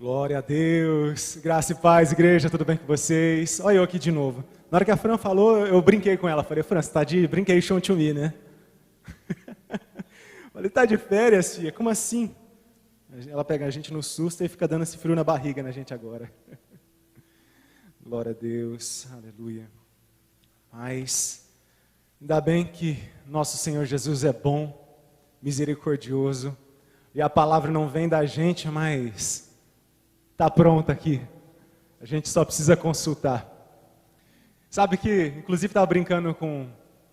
Glória a Deus, graça e paz, igreja, tudo bem com vocês? Olha eu aqui de novo. Na hora que a Fran falou, eu brinquei com ela. Falei, Fran, você tá de brincation to me, né? Falei, tá de férias, tia? Como assim? Ela pega a gente no susto e fica dando esse frio na barriga na gente agora. Glória a Deus, aleluia. Mas, ainda bem que nosso Senhor Jesus é bom, misericordioso, e a palavra não vem da gente, mas está pronta aqui. A gente só precisa consultar. Sabe que, inclusive, estava brincando com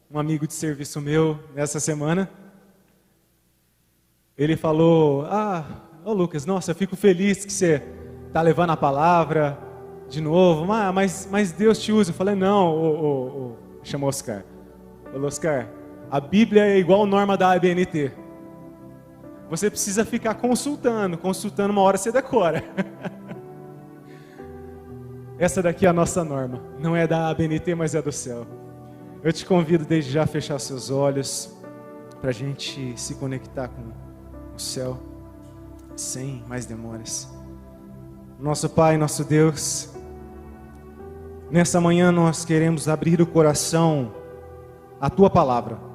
um amigo de serviço meu nessa semana. Ele falou, ô Lucas, nossa, eu fico feliz que você está levando a palavra de novo, mas Deus te usa. Eu falei, não, chamou Oscar. Falou, Oscar, a Bíblia é igual a norma da ABNT. Você precisa ficar consultando, uma hora você decora. Essa daqui é a nossa norma, não é da ABNT, mas é do céu. Eu te convido desde já a fechar seus olhos, para a gente se conectar com o céu, sem mais demoras. Nosso Pai, nosso Deus, nessa manhã nós queremos abrir o coração à Tua Palavra.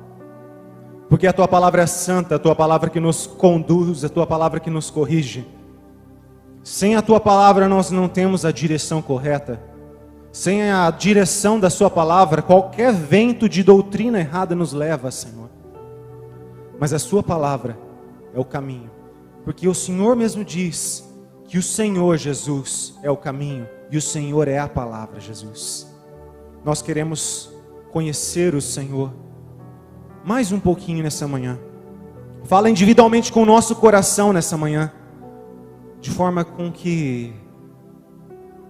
Porque a Tua Palavra é santa, a Tua Palavra que nos conduz, a Tua Palavra que nos corrige. Sem a Tua Palavra nós não temos a direção correta. Sem a direção da Sua Palavra, qualquer vento de doutrina errada nos leva, Senhor. Mas a Sua Palavra é o caminho. Porque o Senhor mesmo diz que o Senhor Jesus é o caminho e o Senhor é a Palavra, Jesus. Nós queremos conhecer o Senhor mais um pouquinho nessa manhã. Fala individualmente com o nosso coração nessa manhã, de forma com que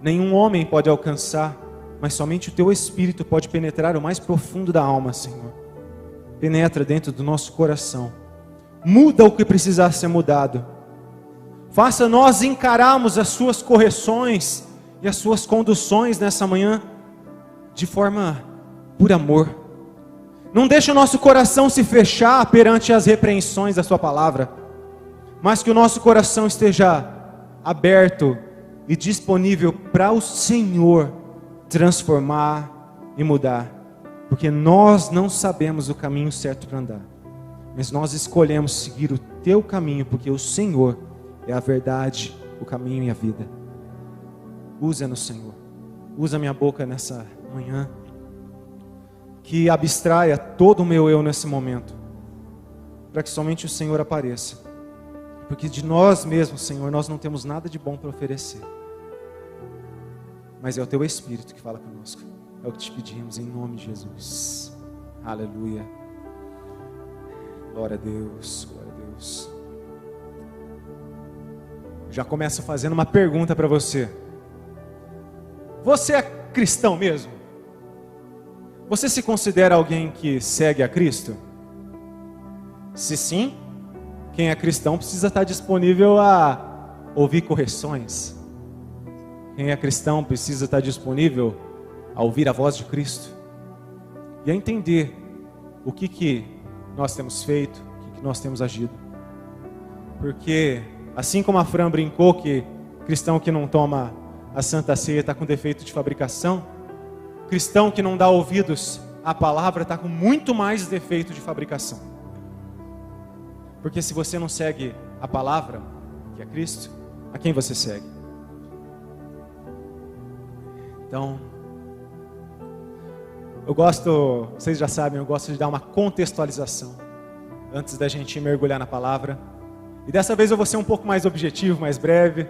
nenhum homem pode alcançar, mas somente o Teu Espírito pode penetrar o mais profundo da alma, Senhor. Penetra dentro do nosso coração. Muda o que precisar ser mudado. Faça nós encararmos as Suas correções e as Suas conduções nessa manhã de forma por amor. Não deixe o nosso coração se fechar perante as repreensões da Sua palavra, mas que o nosso coração esteja aberto e disponível para o Senhor transformar e mudar, porque nós não sabemos o caminho certo para andar, mas nós escolhemos seguir o Teu caminho, porque o Senhor é a verdade, o caminho e a vida. Usa-nos, Senhor, usa minha boca nessa manhã, que abstraia todo o meu eu nesse momento, para que somente o Senhor apareça, porque de nós mesmos, Senhor, nós não temos nada de bom para oferecer, mas é o Teu Espírito que fala conosco. É o que te pedimos em nome de Jesus. Aleluia. Glória a Deus, glória a Deus. Já começo fazendo uma pergunta para você. Você é cristão mesmo? Você se considera alguém que segue a Cristo? Se sim, quem é cristão precisa estar disponível a ouvir correções. Quem é cristão precisa estar disponível a ouvir a voz de Cristo e a entender o que nós temos feito, o que nós temos agido. Porque, assim como a Fran brincou que cristão que não toma a Santa Ceia está com defeito de fabricação, cristão que não dá ouvidos à palavra está com muito mais defeito de fabricação. Porque se você não segue a palavra, que é Cristo, a quem você segue? Então, vocês já sabem, eu gosto de dar uma contextualização antes da gente mergulhar na palavra. E dessa vez eu vou ser um pouco mais objetivo, mais breve,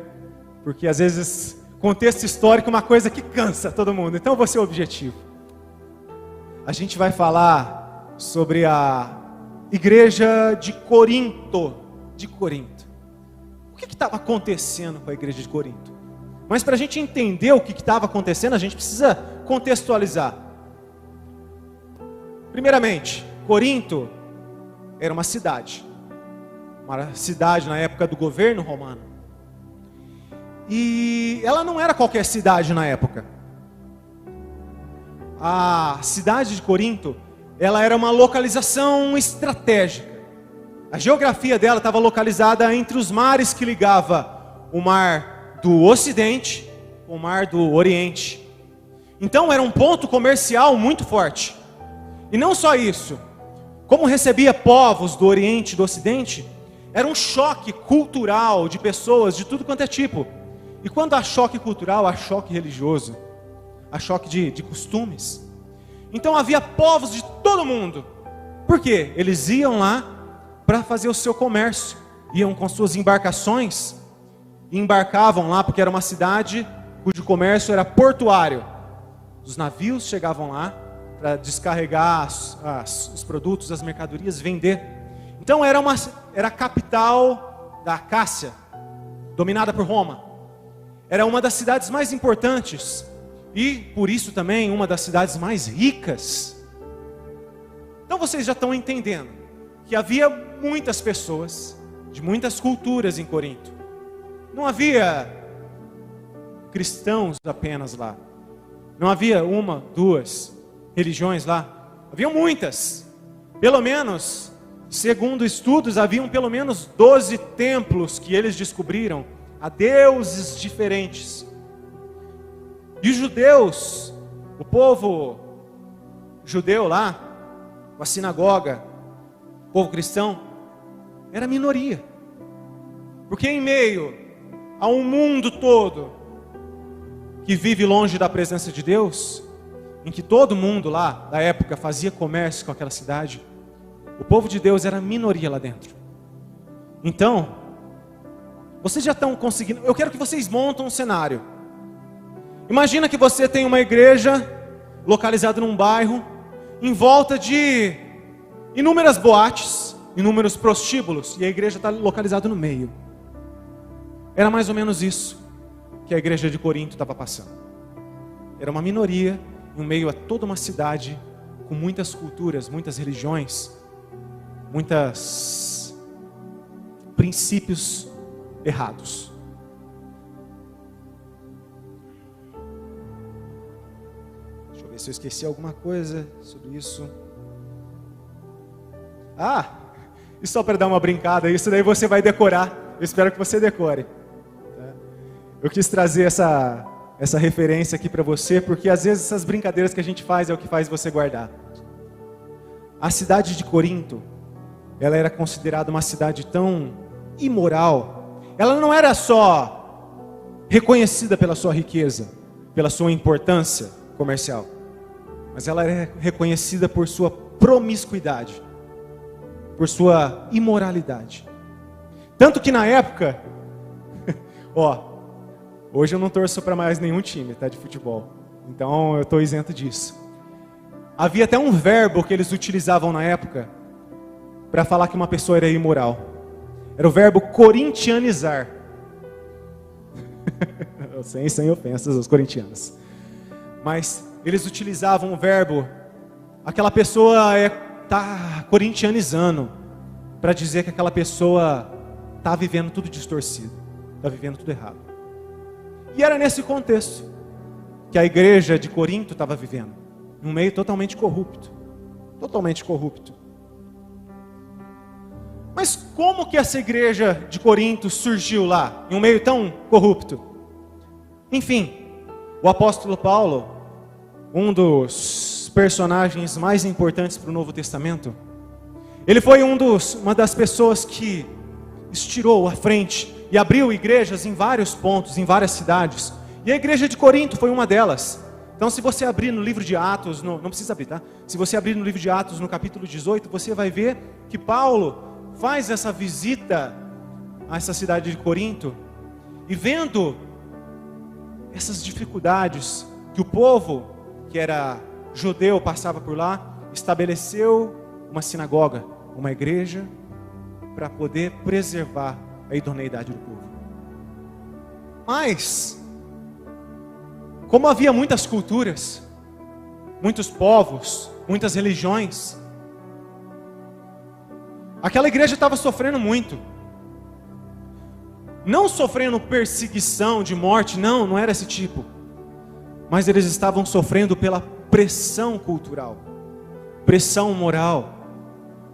porque às vezes contexto histórico é uma coisa que cansa todo mundo, então eu vou ser objetivo. A gente vai falar sobre a igreja de Corinto. O que estava acontecendo com a igreja de Corinto? Mas para a gente entender o que estava acontecendo, a gente precisa contextualizar. Primeiramente, Corinto era uma cidade na época do governo romano. E ela não era qualquer cidade na época. A cidade de Corinto, ela era uma localização estratégica. A geografia dela estava localizada entre os mares que ligava o mar do Ocidente com o Mar do Oriente. Então era um ponto comercial muito forte. E não só isso, como recebia povos do Oriente e do Ocidente, era um choque cultural de pessoas de tudo quanto é tipo. E quando há choque cultural, há choque religioso, há choque de costumes. Então havia povos de todo mundo. Por quê? Eles iam lá para fazer o seu comércio. Iam com suas embarcações e embarcavam lá, porque era uma cidade cujo comércio era portuário. Os navios chegavam lá para descarregar os produtos, as mercadorias, vender. Então era a capital da Acácia, dominada por Roma. Era uma das cidades mais importantes e, por isso também, uma das cidades mais ricas. Então vocês já estão entendendo que havia muitas pessoas de muitas culturas em Corinto. Não havia cristãos apenas lá. Não havia uma, duas religiões lá. Haviam muitas. Pelo menos, segundo estudos, haviam pelo menos 12 templos que eles descobriram a deuses diferentes. E os judeus, o povo judeu lá, com a sinagoga, o povo cristão, era minoria. Porque em meio a um mundo todo que vive longe da presença de Deus, em que todo mundo lá da época fazia comércio com aquela cidade, o povo de Deus era minoria lá dentro. Então, vocês já estão conseguindo, eu quero que vocês montem um cenário. Imagina que você tem uma igreja localizada num bairro, em volta de inúmeras boates, inúmeros prostíbulos, e a igreja está localizada no meio. Era mais ou menos isso que a igreja de Corinto estava passando. Era uma minoria em meio a toda uma cidade com muitas culturas, muitas religiões, muitos princípios errados. Deixa eu ver se eu esqueci alguma coisa sobre isso. E só para dar uma brincada, isso daí você vai decorar. Eu espero que você decore. Eu quis trazer essa referência aqui para você, porque às vezes essas brincadeiras que a gente faz é o que faz você guardar. A cidade de Corinto, ela era considerada uma cidade tão imoral. Ela não era só reconhecida pela sua riqueza, pela sua importância comercial, mas ela era reconhecida por sua promiscuidade, por sua imoralidade. Tanto que na época, hoje eu não torço para mais nenhum time, tá, de futebol. Então eu estou isento disso. Havia até um verbo que eles utilizavam na época para falar que uma pessoa era imoral. Era o verbo corintianizar. sem ofensas aos corintianos. Mas eles utilizavam o verbo, aquela pessoa está corintianizando, para dizer que aquela pessoa está vivendo tudo distorcido, está vivendo tudo errado. E era nesse contexto que a igreja de Corinto estava vivendo, num meio totalmente corrupto. Totalmente corrupto. Mas como que essa igreja de Corinto surgiu lá, em um meio tão corrupto? Enfim, o apóstolo Paulo, um dos personagens mais importantes para o Novo Testamento, ele foi uma das pessoas que estirou a frente e abriu igrejas em vários pontos, em várias cidades. E a igreja de Corinto foi uma delas. Então se você abrir no livro de Atos, não precisa abrir, tá? Se você abrir no livro de Atos, no capítulo 18, você vai ver que Paulo faz essa visita a essa cidade de Corinto, e vendo essas dificuldades que o povo, que era judeu, passava por lá, estabeleceu uma sinagoga, uma igreja, para poder preservar a idoneidade do povo. Mas, como havia muitas culturas, muitos povos, muitas religiões, aquela igreja estava sofrendo muito. Não sofrendo perseguição de morte, não era esse tipo. Mas eles estavam sofrendo pela pressão cultural, pressão moral,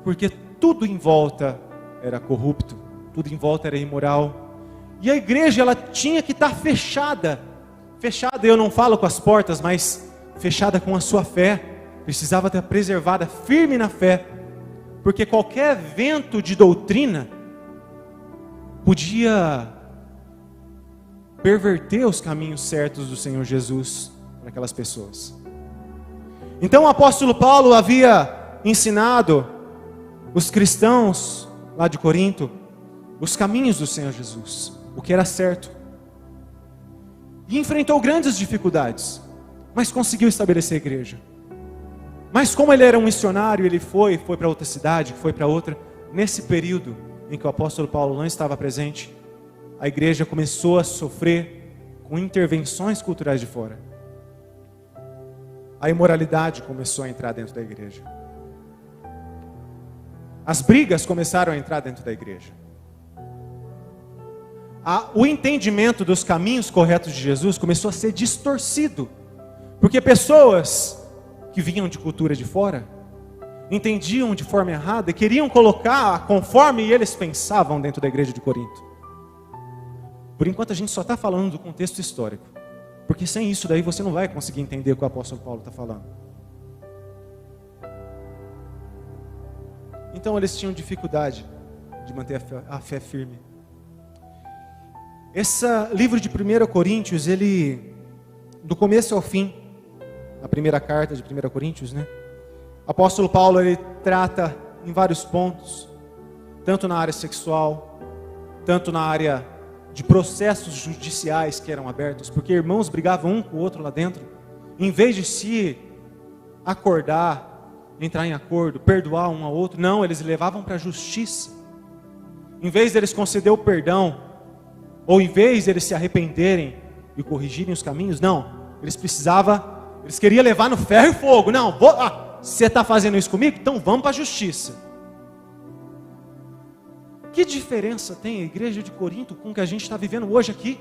porque tudo em volta era corrupto, tudo em volta era imoral. E a igreja, ela tinha que estar fechada. Fechada, eu não falo com as portas, mas fechada com a sua fé. Precisava estar preservada, firme na fé. Porque qualquer vento de doutrina podia perverter os caminhos certos do Senhor Jesus para aquelas pessoas. Então o apóstolo Paulo havia ensinado os cristãos lá de Corinto os caminhos do Senhor Jesus, o que era certo. E enfrentou grandes dificuldades, mas conseguiu estabelecer a igreja. Mas como ele era um missionário, ele foi para outra cidade, foi para outra. Nesse período em que o apóstolo Paulo não estava presente, a igreja começou a sofrer com intervenções culturais de fora. A imoralidade começou a entrar dentro da igreja. As brigas começaram a entrar dentro da igreja. O entendimento dos caminhos corretos de Jesus começou a ser distorcido. Porque pessoas que vinham de cultura de fora entendiam de forma errada e queriam colocar conforme eles pensavam dentro da igreja de Corinto. Por enquanto a gente só está falando do contexto histórico, porque sem isso daí você não vai conseguir entender o que o apóstolo Paulo está falando. Então eles tinham dificuldade de manter a fé firme. Esse livro de 1 Coríntios, ele, do começo ao fim, a primeira carta de 1 Coríntios, né? O apóstolo Paulo, ele trata em vários pontos, tanto na área sexual, tanto na área de processos judiciais que eram abertos, porque irmãos brigavam um com o outro lá dentro, em vez de se acordar, entrar em acordo, perdoar um ao outro, não, eles levavam para a justiça. Em vez deles conceder o perdão, ou em vez deles se arrependerem e corrigirem os caminhos, não, eles queriam levar no ferro e fogo. Não, você está fazendo isso comigo? Então vamos para a justiça. Que diferença tem a igreja de Corinto com o que a gente está vivendo hoje aqui?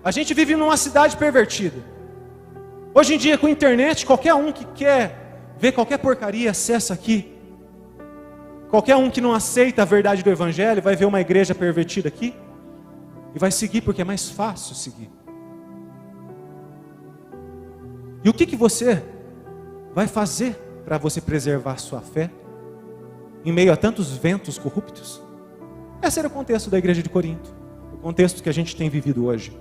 A gente vive numa cidade pervertida. Hoje em dia, com a internet, qualquer um que quer ver qualquer porcaria acessa aqui. Qualquer um que não aceita a verdade do evangelho vai ver uma igreja pervertida aqui e vai seguir porque é mais fácil seguir. E o que você vai fazer para você preservar a sua fé em meio a tantos ventos corruptos? Esse era o contexto da igreja de Corinto, o contexto que a gente tem vivido hoje.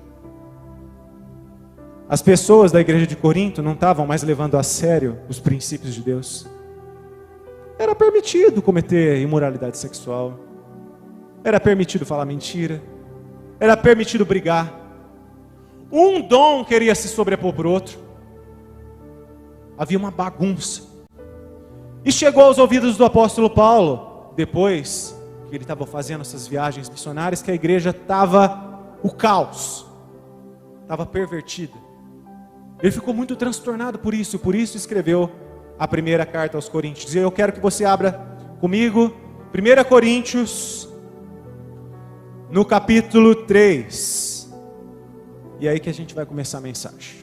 As pessoas da igreja de Corinto não estavam mais levando a sério os princípios de Deus. Era permitido cometer imoralidade sexual, era permitido falar mentira, era permitido brigar. Um dom queria se sobrepor por outro. Havia uma bagunça. E chegou aos ouvidos do apóstolo Paulo, depois que ele estava fazendo essas viagens missionárias, que a igreja estava o caos, estava pervertida. Ele ficou muito transtornado por isso escreveu a primeira carta aos Coríntios. E eu quero que você abra comigo 1 Coríntios, no capítulo 3. E aí que a gente vai começar a mensagem.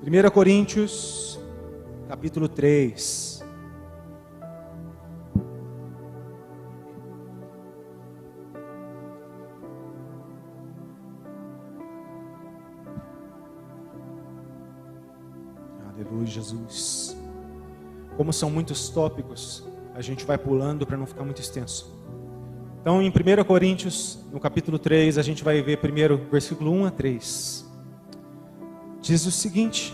1 Coríntios, capítulo 3. Aleluia, Jesus. Como são muitos tópicos, a gente vai pulando para não ficar muito extenso. Então, em 1 Coríntios, no capítulo 3, a gente vai ver primeiro versículo 1 a 3. Diz o seguinte: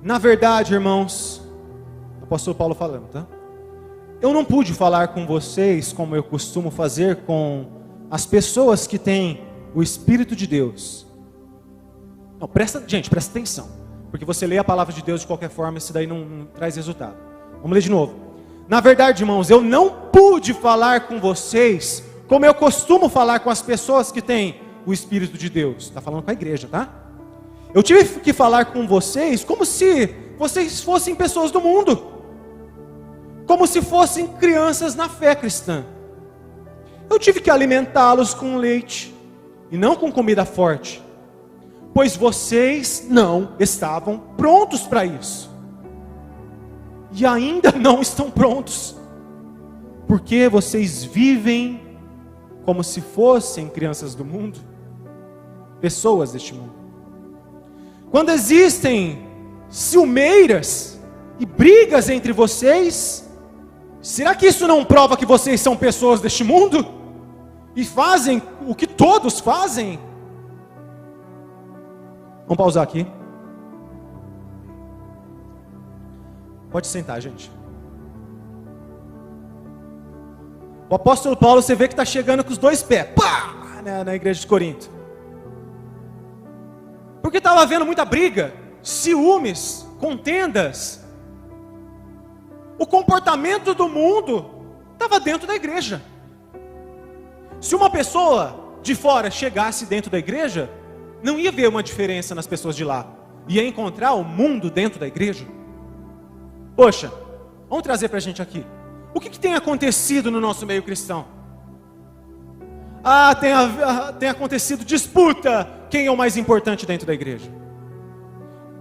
na verdade, irmãos, o apóstolo Paulo falando, tá? Eu não pude falar com vocês como eu costumo fazer com as pessoas que têm o Espírito de Deus. Não, presta atenção, porque você lê a palavra de Deus de qualquer forma, isso daí não traz resultado. Vamos ler de novo. Na verdade, irmãos, eu não pude falar com vocês como eu costumo falar com as pessoas que têm o Espírito de Deus. Está falando com a igreja, tá? Eu tive que falar com vocês como se vocês fossem pessoas do mundo, como se fossem crianças na fé cristã. Eu tive que alimentá-los com leite e não com comida forte, pois vocês não estavam prontos para isso. e ainda não estão prontos, porque vocês vivem como se fossem crianças do mundo, pessoas deste mundo. Quando existem ciumeiras e brigas entre vocês, será que isso não prova que vocês são pessoas deste mundo? E fazem o que todos fazem? Vamos pausar aqui. Pode sentar, gente. O apóstolo Paulo, você vê que está chegando com os dois pés, pá, na igreja de Corinto. Porque estava havendo muita briga, ciúmes, contendas. O comportamento do mundo estava dentro da igreja. Se uma pessoa de fora chegasse dentro da igreja, não ia ver uma diferença nas pessoas de lá. Ia encontrar o mundo dentro da igreja. Poxa, vamos trazer para a gente aqui. O que tem acontecido no nosso meio cristão? Tem acontecido disputa. Quem é o mais importante dentro da igreja?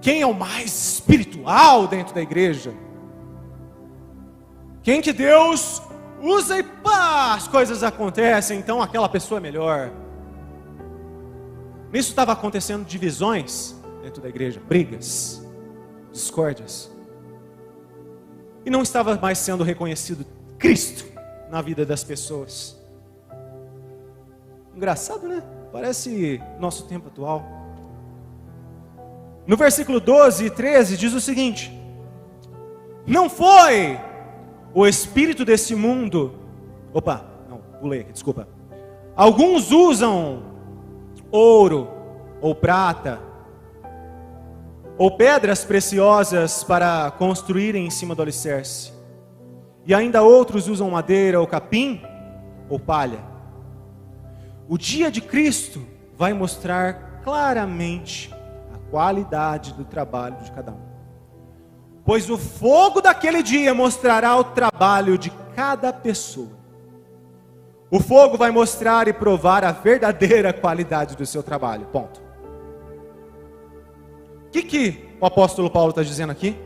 Quem é o mais espiritual dentro da igreja? Quem que Deus usa e pá, as coisas acontecem, então aquela pessoa é melhor. Nisso estava acontecendo divisões dentro da igreja, brigas, discórdias. E não estava mais sendo reconhecido Cristo na vida das pessoas. Engraçado, né? Parece nosso tempo atual. No versículo 12 e 13 diz o seguinte: não foi o espírito desse mundo. Pulei aqui, desculpa. Alguns usam ouro ou prata ou pedras preciosas para construírem em cima do alicerce. E ainda outros usam madeira ou capim ou palha. O dia de Cristo vai mostrar claramente a qualidade do trabalho de cada um. Pois o fogo daquele dia mostrará o trabalho de cada pessoa. O fogo vai mostrar e provar a verdadeira qualidade do seu trabalho. Ponto. O que o apóstolo Paulo está dizendo aqui?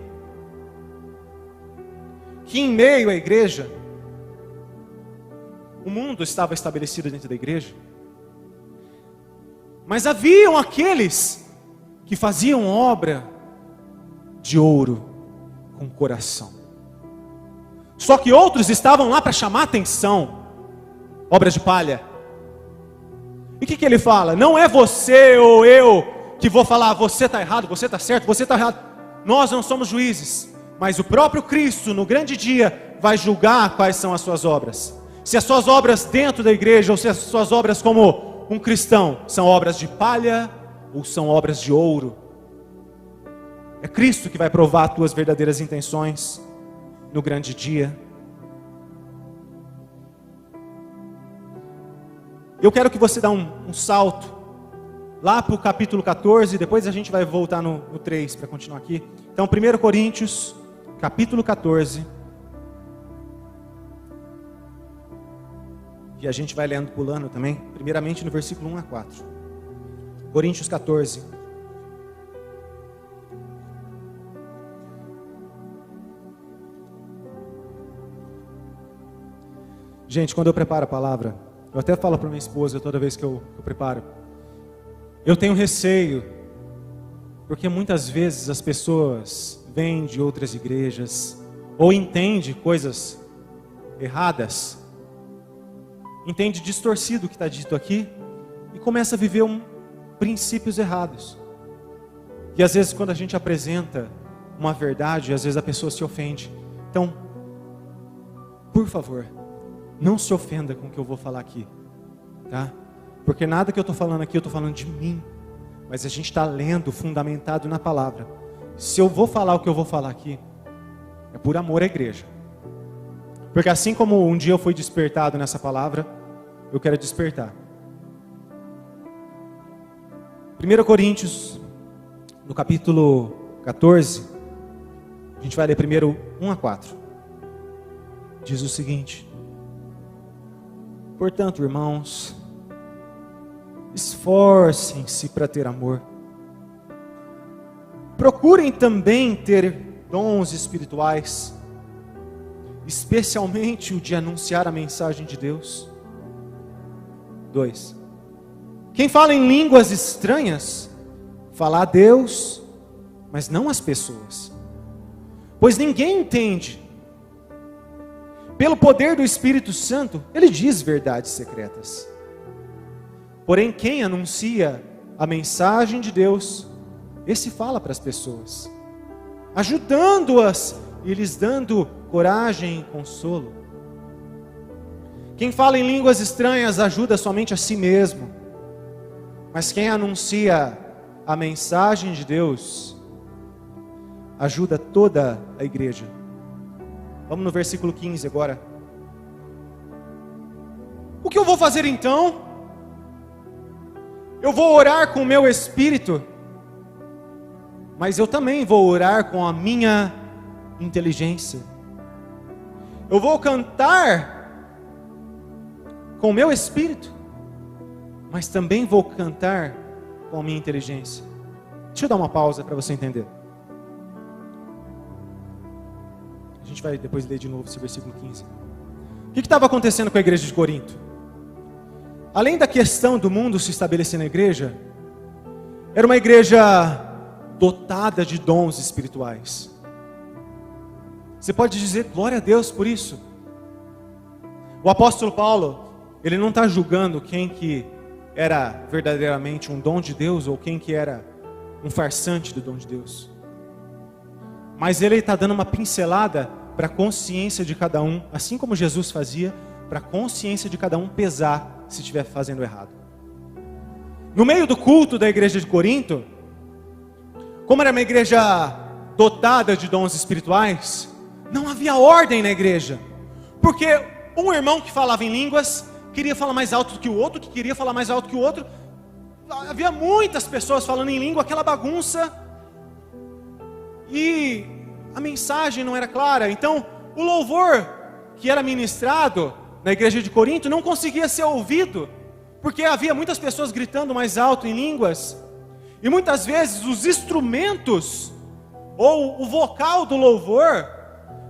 Que em meio à igreja, o mundo estava estabelecido dentro da igreja, mas haviam aqueles que faziam obra de ouro com coração. Só que outros estavam lá para chamar atenção, obras de palha. E o que ele fala? Não é você ou eu que vou falar, você está errado, você está certo, você está errado. Nós não somos juízes, mas o próprio Cristo, no grande dia, vai julgar quais são as suas obras. Se as suas obras dentro da igreja, ou se as suas obras como um cristão, são obras de palha, ou são obras de ouro. É Cristo que vai provar as tuas verdadeiras intenções no grande dia. Eu quero que você dê um salto lá para o capítulo 14, depois a gente vai voltar no 3 para continuar aqui. Então, 1 Coríntios, capítulo 14. E a gente vai lendo, pulando também, primeiramente no versículo 1 a 4. Coríntios 14. Gente, quando eu preparo a palavra, eu até falo para minha esposa toda vez que eu preparo, eu tenho receio, porque muitas vezes as pessoas vêm de outras igrejas, ou entendem coisas erradas, entende distorcido o que está dito aqui, e começa a viver princípios errados. E às vezes quando a gente apresenta uma verdade, às vezes a pessoa se ofende. Então, por favor, não se ofenda com o que eu vou falar aqui, tá? Porque nada que eu estou falando aqui, eu estou falando de mim. Mas a gente está lendo, fundamentado na palavra. Se eu vou falar o que eu vou falar aqui, é por amor à igreja. Porque assim como um dia eu fui despertado nessa palavra, eu quero despertar. 1 Coríntios, no capítulo 14, a gente vai ler primeiro 1 a 4. Diz o seguinte: portanto, irmãos, esforcem-se para ter amor. Procurem também ter dons espirituais, especialmente o de anunciar a mensagem de Deus. 2. Quem fala em línguas estranhas, fala a Deus, mas não às pessoas, pois ninguém entende. Pelo poder do Espírito Santo, ele diz verdades secretas. Porém, quem anuncia a mensagem de Deus, esse fala para as pessoas, ajudando-as e lhes dando coragem e consolo. Quem fala em línguas estranhas ajuda somente a si mesmo, mas quem anuncia a mensagem de Deus ajuda toda a igreja. Vamos no versículo 15 agora. O que eu vou fazer então? Eu vou orar com o meu espírito, mas eu também vou orar com a minha inteligência. Eu vou cantar com o meu espírito, mas também vou cantar com a minha inteligência. Deixa eu dar uma pausa para você entender. A gente vai depois ler de novo esse versículo 15. O que estava acontecendo com a igreja de Corinto? Além da questão do mundo se estabelecer na igreja, era uma igreja dotada de dons espirituais. Você pode dizer glória a Deus por isso. O apóstolo Paulo, ele não está julgando quem que era verdadeiramente um dom de Deus ou quem que era um farsante do dom de Deus. Mas ele está dando uma pincelada para a consciência de cada um, assim como Jesus fazia, para a consciência de cada um pesar se estiver fazendo errado. No meio do culto da igreja de Corinto, como era uma igreja dotada de dons espirituais, não havia ordem na igreja, porque um irmão que falava em línguas queria falar mais alto do que o outro, que queria falar mais alto que o outro. Havia muitas pessoas falando em língua, aquela bagunça, e a mensagem não era clara. Então o louvor que era ministrado na igreja de Corinto não conseguia ser ouvido, porque havia muitas pessoas gritando mais alto em línguas, e muitas vezes os instrumentos ou o vocal do louvor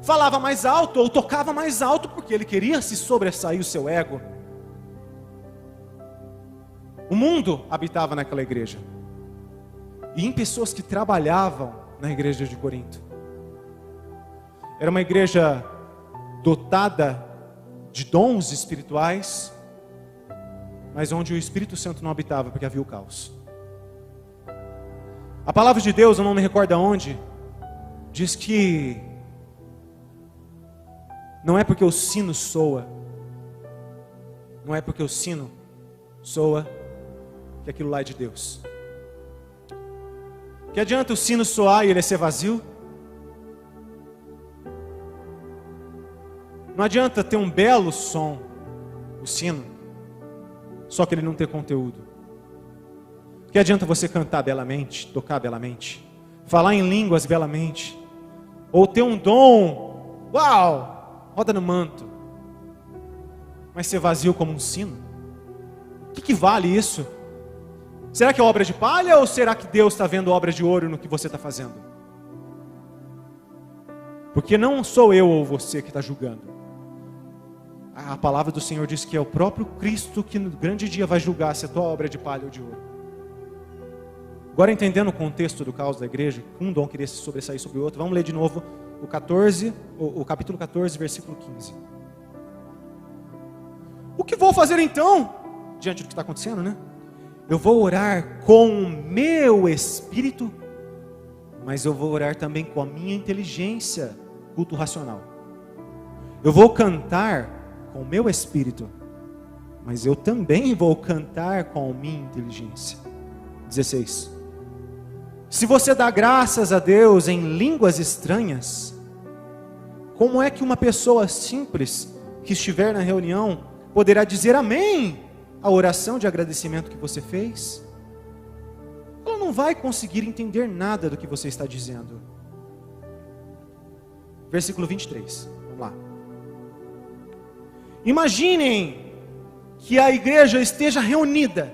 falava mais alto ou tocava mais alto, porque ele queria se sobressair o seu ego. O mundo habitava naquela igreja, e em pessoas que trabalhavam na igreja de Corinto. Era uma igreja dotada de dons espirituais, mas onde o Espírito Santo não habitava, porque havia o caos. A palavra de Deus, eu não me recordo aonde, diz que não é porque o sino soa, que aquilo lá é de Deus. Que adianta o sino soar e ele ser vazio? Não adianta ter um belo som, o sino, só que ele não ter conteúdo. Que adianta você cantar belamente, tocar belamente, falar em línguas belamente, ou ter um dom, uau, roda no manto, mas ser vazio como um sino? O que vale isso? Será que é obra de palha ou será que Deus está vendo obra de ouro no que você está fazendo? Porque não sou eu ou você que está julgando. A palavra do Senhor diz que é o próprio Cristo que no grande dia vai julgar se a tua obra é de palha ou de ouro. Agora, entendendo o contexto do caos da igreja, um dom queria se sobressair sobre o outro, vamos ler de novo o capítulo 14, versículo 15. O que vou fazer então, diante do que está acontecendo, né? Eu vou orar com o meu espírito, mas eu vou orar também com a minha inteligência, culto racional. Eu vou cantar com o meu espírito, mas eu também vou cantar com a minha inteligência. 16. Se você dá graças a Deus em línguas estranhas, como é que uma pessoa simples que estiver na reunião poderá dizer amém à oração de agradecimento que você fez? Ela não vai conseguir entender nada do que você está dizendo. Versículo 23, vamos lá. Imaginem que a igreja esteja reunida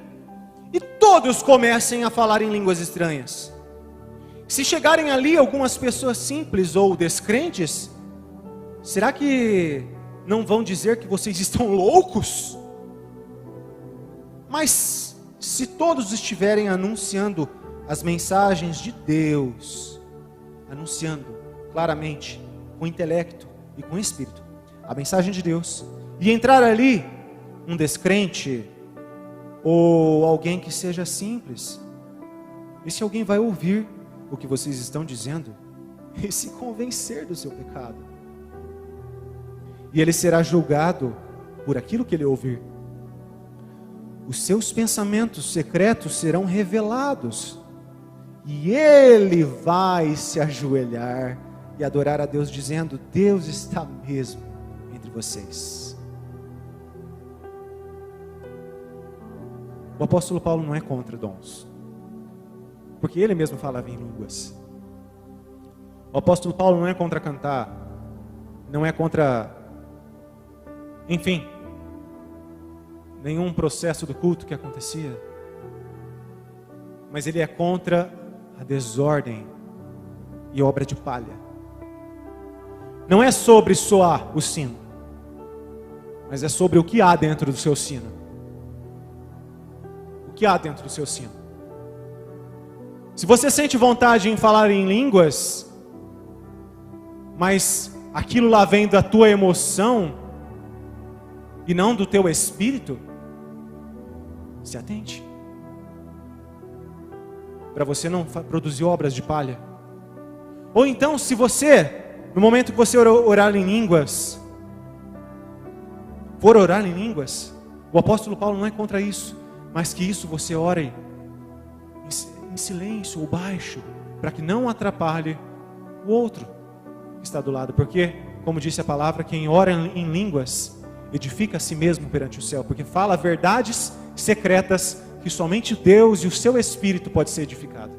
e todos comecem a falar em línguas estranhas. Se chegarem ali algumas pessoas simples ou descrentes, será que não vão dizer que vocês estão loucos? Mas se todos estiverem anunciando as mensagens de Deus, anunciando claramente, com intelecto e com espírito, a mensagem de Deus, e entrar ali um descrente ou alguém que seja simples, e se alguém vai ouvir o que vocês estão dizendo e se convencer do seu pecado, e ele será julgado por aquilo que ele ouvir, os seus pensamentos secretos serão revelados, e ele vai se ajoelhar e adorar a Deus, dizendo: Deus está mesmo entre vocês. O apóstolo Paulo não é contra dons, porque ele mesmo falava em línguas. O apóstolo Paulo não é contra cantar, não é contra, enfim, nenhum processo do culto que acontecia, mas ele é contra a desordem e obra de palha. Não é sobre soar o sino, mas é sobre o que há dentro do seu sino. O que há dentro do seu sino? Se você sente vontade em falar em línguas, mas aquilo lá vem da tua emoção e não do teu espírito, se atente, para você não produzir obras de palha. Ou então, se você, no momento que você orar em línguas, for orar em línguas, o apóstolo Paulo não é contra isso, mas que isso você ore em silêncio ou baixo, para que não atrapalhe o outro que está do lado, porque, como disse a palavra, quem ora em línguas edifica a si mesmo perante o céu, porque fala verdades secretas que somente Deus e o seu Espírito pode ser edificado.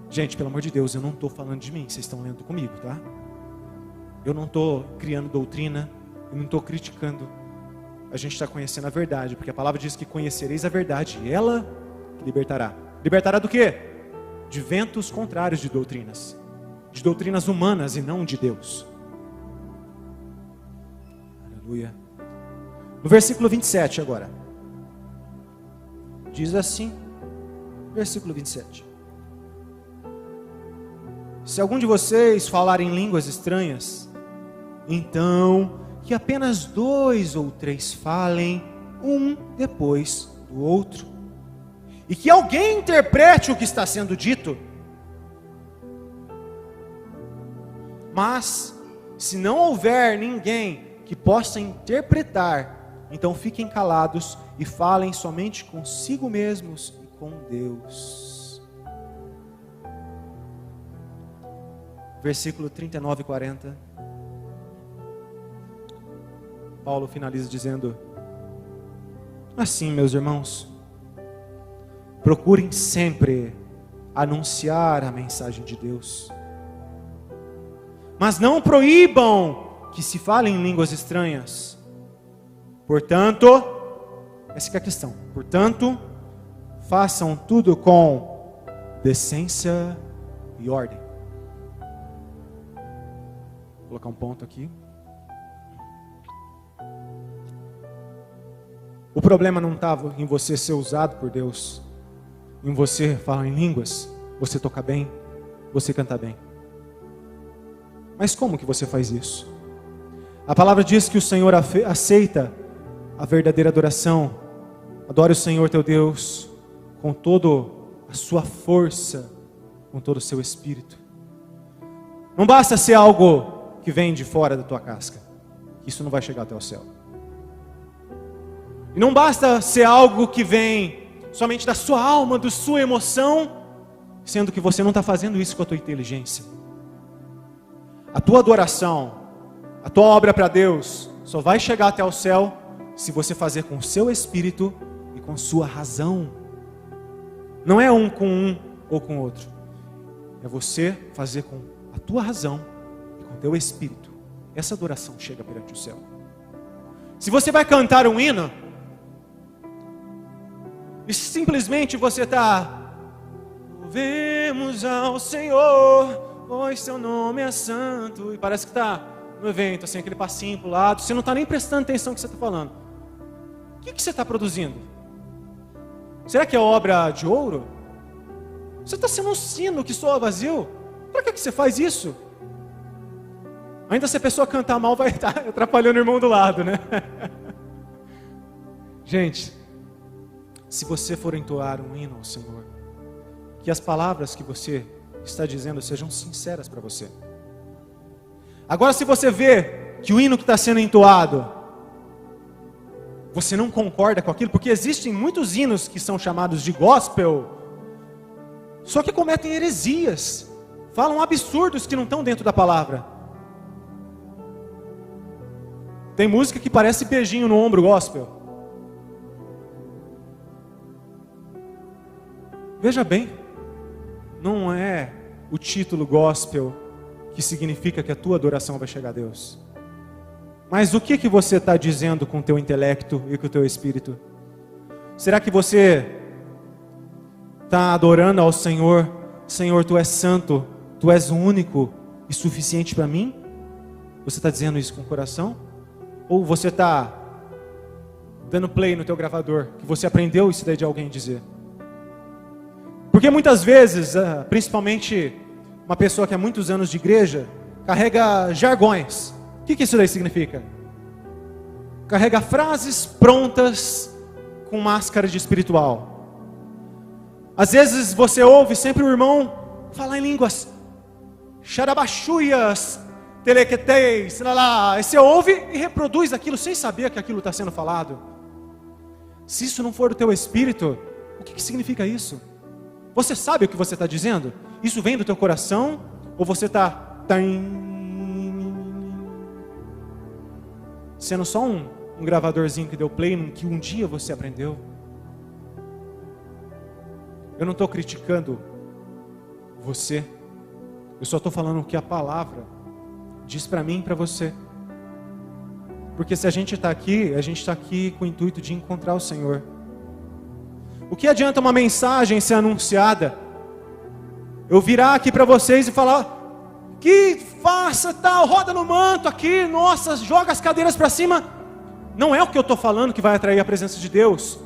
Gente, pelo amor de Deus, eu não estou falando de mim, vocês estão lendo comigo, tá? Eu não estou criando doutrina, eu não estou criticando. A gente está conhecendo a verdade, porque a palavra diz que conhecereis a verdade, e ela libertará. Libertará do quê? De ventos contrários de doutrinas humanas e não de Deus. Aleluia. No versículo 27 agora, diz assim, versículo 27. Se algum de vocês falar em línguas estranhas, então que apenas 2 ou 3 falem, um depois do outro, e que alguém interprete o que está sendo dito. Mas, se não houver ninguém que possa interpretar, então fiquem calados e falem somente consigo mesmos e com Deus. Versículo 39 e 40. Paulo finaliza dizendo: assim, meus irmãos, procurem sempre anunciar a mensagem de Deus, mas não proíbam que se falem em línguas estranhas. Portanto, essa é a questão. Portanto, façam tudo com decência e ordem. Vou colocar um ponto aqui. O problema não estava em você ser usado por Deus, em você falar em línguas, você tocar bem, você cantar bem. Mas como que você faz isso? A palavra diz que o Senhor aceita a verdadeira adoração. Adore o Senhor teu Deus com toda a sua força, com todo o seu espírito. Não basta ser algo que vem de fora da tua casca, isso não vai chegar até o céu. E não basta ser algo que vem somente da sua alma, da sua emoção, sendo que você não está fazendo isso com a tua inteligência. A tua adoração, a tua obra para Deus, só vai chegar até o céu se você fazer com o seu espírito e com sua razão. Não é um com um ou com o outro. É você fazer com a tua razão e com o teu espírito. Essa adoração chega perante o céu. Se você vai cantar um hino e simplesmente você está Louvemos ao Senhor, pois seu nome é santo. E parece que está no evento, assim, aquele passinho para o lado. Você não está nem prestando atenção no que você está falando. O que você está produzindo? Será que é obra de ouro? Você está sendo um sino que soa vazio? Para que você faz isso? Ainda se a pessoa cantar mal, vai estar atrapalhando o irmão do lado, né? Gente, se você for entoar um hino ao Senhor, que as palavras que você está dizendo sejam sinceras para você. Agora, se você vê que o hino que está sendo entoado, você não concorda com aquilo, porque existem muitos hinos que são chamados de gospel, só que cometem heresias, falam absurdos que não estão dentro da palavra. Tem música que parece beijinho no ombro gospel. Veja bem, não é o título gospel que significa que a tua adoração vai chegar a Deus. Mas o que você está dizendo com o teu intelecto e com o teu espírito? Será que você está adorando ao Senhor? Senhor, tu és santo, tu és o único e suficiente para mim? Você está dizendo isso com o coração? Ou você está dando play no teu gravador, que você aprendeu isso daí de alguém dizer? Porque muitas vezes, principalmente uma pessoa que há muitos anos de igreja, carrega jargões. O que isso daí significa? Carrega frases prontas com máscara de espiritual. Às vezes você ouve sempre o irmão falar em línguas. Xarabaxuias, telequeteis, lá. E você ouve e reproduz aquilo sem saber que aquilo está sendo falado. Se isso não for do teu espírito, o que significa isso? Você sabe o que você está dizendo? Isso vem do teu coração? Ou você está sendo só um gravadorzinho que deu play, que um dia você aprendeu? Eu não estou criticando você. Eu só estou falando o que a palavra diz para mim e para você. Porque se a gente está aqui com o intuito de encontrar o Senhor. O que adianta uma mensagem ser anunciada? Eu virar aqui para vocês e falar que faça tal, roda no manto aqui, nossa, joga as cadeiras para cima. Não é o que eu estou falando que vai atrair a presença de Deus.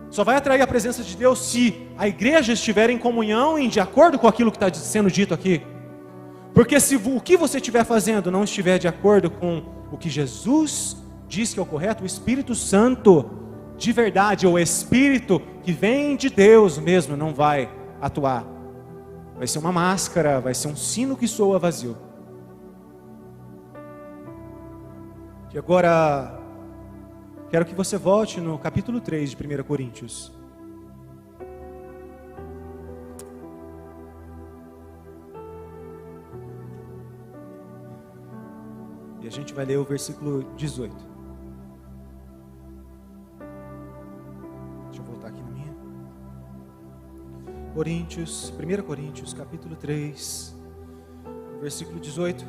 Só vai atrair a presença de Deus se a igreja estiver em comunhão e de acordo com aquilo que está sendo dito aqui. Porque se o que você estiver fazendo não estiver de acordo com o que Jesus diz que é o correto, o Espírito Santo de verdade, ou o Espírito que vem de Deus mesmo, não vai atuar. Vai ser uma máscara, vai ser um sino que soa vazio. E agora, quero que você volte no capítulo 3 de 1 Coríntios. E a gente vai ler o versículo 18. Deixa eu voltar aqui na minha. 1 Coríntios, capítulo 3, versículo 18.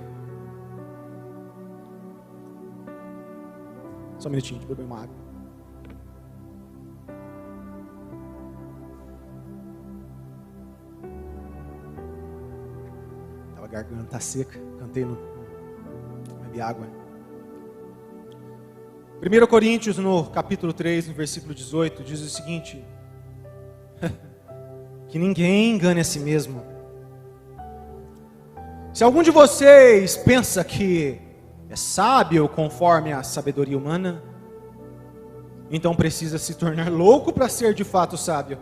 Só um minutinho, deixa eu beber uma água. Tava a garganta seca, cantei no... bebi água. 1 Coríntios, no capítulo 3, no versículo 18, diz o seguinte: que ninguém engane a si mesmo. Se algum de vocês pensa que é sábio conforme a sabedoria humana, então precisa se tornar louco para ser de fato sábio.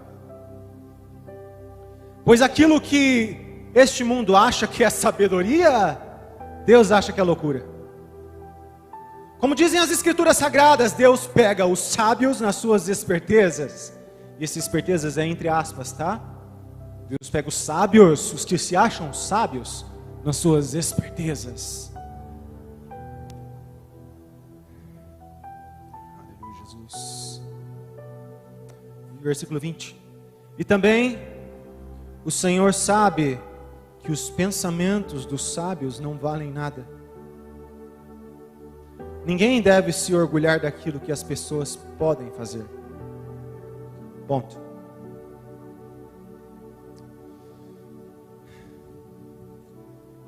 Pois aquilo que este mundo acha que é sabedoria, Deus acha que é loucura. Como dizem as escrituras sagradas, Deus pega os sábios nas suas espertezas. E essas espertezas é entre aspas, tá? Deus pega os sábios, os que se acham sábios, nas suas espertezas. Aleluia, Jesus. Versículo 20. E também o Senhor sabe que os pensamentos dos sábios não valem nada. Ninguém deve se orgulhar daquilo que as pessoas podem fazer. Ponto.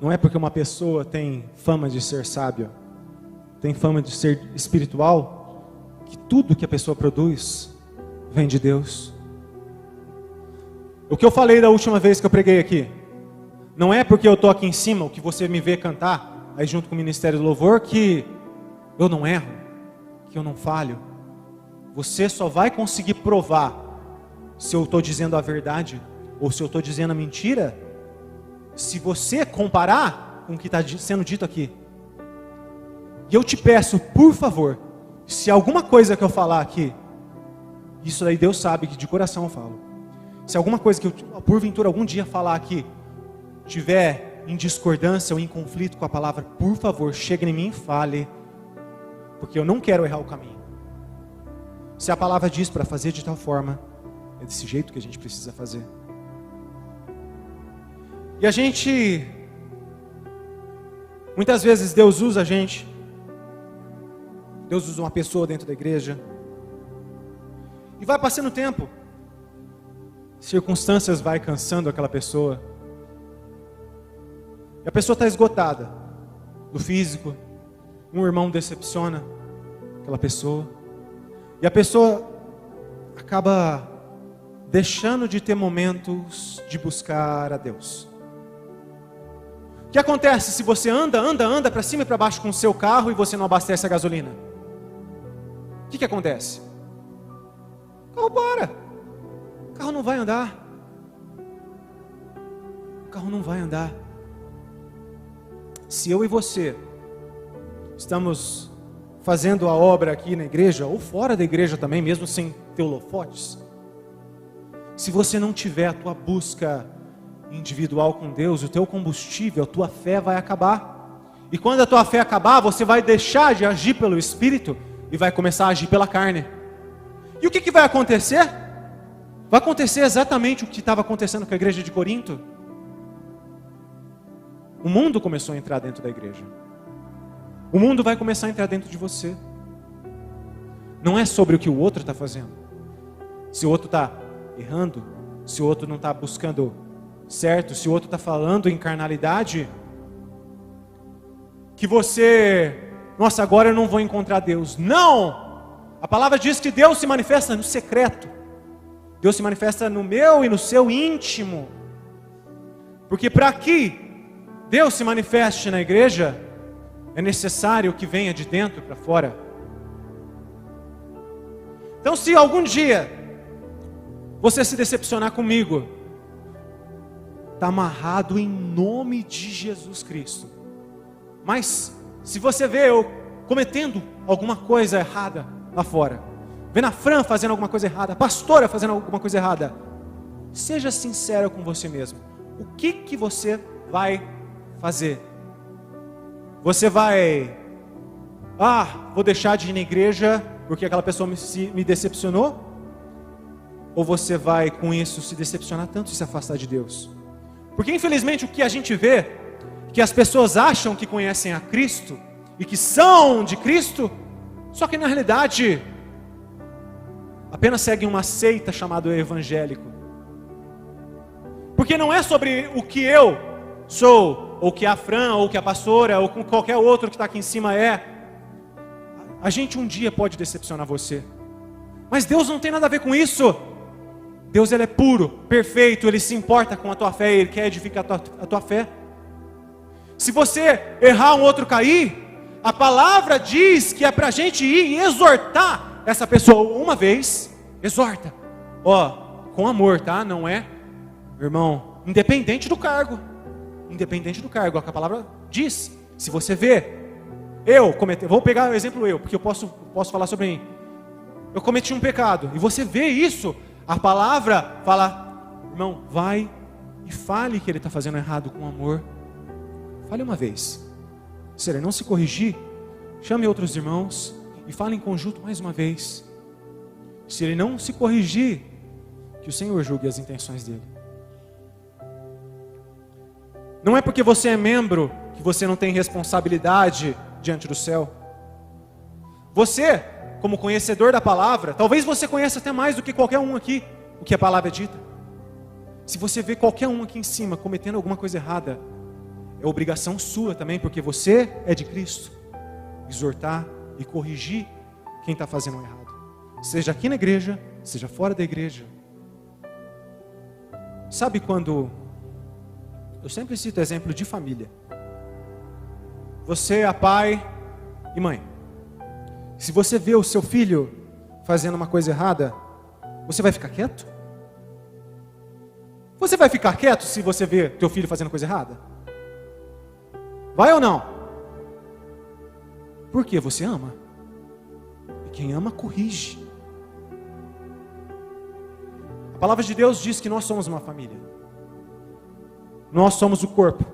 Não é porque uma pessoa tem fama de ser sábio, tem fama de ser espiritual, que tudo que a pessoa produz vem de Deus. O que eu falei da última vez que eu preguei aqui, não é porque eu estou aqui em cima, o que você me vê cantar, aí junto com o Ministério do Louvor, que eu não erro, que eu não falho. Você só vai conseguir provar se eu estou dizendo a verdade ou se eu estou dizendo a mentira, se você comparar com o que está sendo dito aqui. E eu te peço, por favor, se alguma coisa que eu falar aqui, isso aí Deus sabe que de coração eu falo, se alguma coisa que eu, porventura, algum dia falar aqui, tiver em discordância ou em conflito com a palavra, por favor, chegue em mim e fale, porque eu não quero errar o caminho. Se a palavra diz para fazer de tal forma, é desse jeito que a gente precisa fazer. E a gente, muitas vezes Deus usa a gente, Deus usa uma pessoa dentro da igreja, e vai passando o tempo, circunstâncias vai cansando aquela pessoa, e a pessoa está esgotada do físico, um irmão decepciona aquela pessoa, e a pessoa acaba deixando de ter momentos de buscar a Deus. O que acontece se você anda para cima e para baixo com o seu carro e você não abastece a gasolina? O que acontece? O carro para. O carro não vai andar. O carro não vai andar. Se eu e você estamos fazendo a obra aqui na igreja, ou fora da igreja também, mesmo sem ter holofotes, se você não tiver a tua busca individual com Deus, o teu combustível, a tua fé vai acabar. E quando a tua fé acabar, você vai deixar de agir pelo Espírito e vai começar a agir pela carne. E o que vai acontecer? Vai acontecer exatamente o que estava acontecendo com a igreja de Corinto. O mundo começou a entrar dentro da igreja. O mundo vai começar a entrar dentro de você. Não é sobre o que o outro está fazendo. Se o outro está errando, se o outro não está buscando certo, se o outro está falando em carnalidade, que você, nossa, agora eu não vou encontrar Deus. Não! A palavra diz que Deus se manifesta no secreto. Deus se manifesta no meu e no seu íntimo. Porque para que Deus se manifeste na igreja, é necessário que venha de dentro para fora. Então, se algum dia você se decepcionar comigo, está amarrado em nome de Jesus Cristo. Mas se você vê eu cometendo alguma coisa errada lá fora, vendo a Fran fazendo alguma coisa errada, a pastora fazendo alguma coisa errada, seja sincero com você mesmo. O que você vai fazer? Você vai, vou deixar de ir na igreja porque aquela pessoa me decepcionou? Ou você vai com isso se decepcionar tanto e se afastar de Deus? Porque infelizmente o que a gente vê, que as pessoas acham que conhecem a Cristo e que são de Cristo, só que na realidade apenas seguem uma seita chamada evangélico. Porque não é sobre o que eu sou, ou que a Fran, ou que a pastora, ou qualquer outro que está aqui em cima é. A gente um dia pode decepcionar você, mas Deus não tem nada a ver com isso. Deus, Ele é puro, perfeito, Ele se importa com a tua fé, Ele quer edificar a tua fé. Se você errar, um outro cair, a palavra diz que é para a gente ir e exortar essa pessoa uma vez. Exorta, com amor, tá? Não é, irmão, independente do cargo, é o que a palavra diz. Se você vê, vou pegar o exemplo porque eu posso falar sobre mim. Eu cometi um pecado, e você vê isso, a palavra fala, irmão, vai e fale que ele está fazendo errado com amor. Fale uma vez. Se ele não se corrigir, chame outros irmãos e fale em conjunto mais uma vez. Se ele não se corrigir, que o Senhor julgue as intenções dele. Não é porque você é membro que você não tem responsabilidade diante do céu. Você, como conhecedor da palavra, talvez você conheça até mais do que qualquer um aqui o que a palavra é dita. Se você vê qualquer um aqui em cima cometendo alguma coisa errada, é obrigação sua também, porque você é de Cristo, exortar e corrigir quem está fazendo errado. Seja aqui na igreja, seja fora da igreja. Sabe quando... Eu sempre cito exemplo de família. Você é pai e mãe. Se você vê o seu filho fazendo uma coisa errada, você vai ficar quieto? Você vai ficar quieto se você vê teu filho fazendo coisa errada? Vai ou não? Porque você ama. E quem ama, corrige. A palavra de Deus diz que nós somos uma família. Nós somos o corpo.